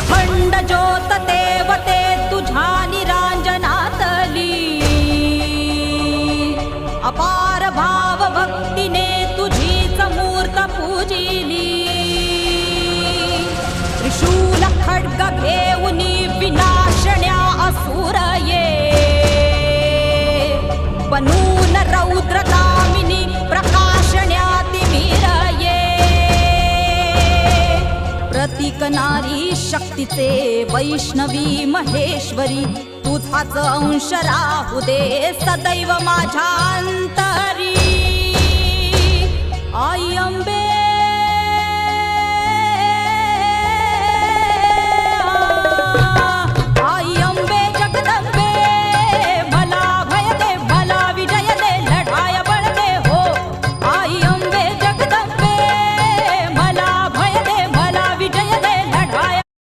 अखंड ज्योत देवते तुझ्या निरांजनातली, अपार भाव भक्तीने तुझीच मूर्त पूजिली। त्रिशूल खड्ग घेऊनी विनाशण्या असुर ये, बनून रौद्र कामिनी प्रकाशण्या तिमिर ये। प्रतीक नारी शक्तीचे वैष्णवी महेश्वरी, तुझाच अंश राहू दे सदैव माझ्या अंतरी। आई अंबे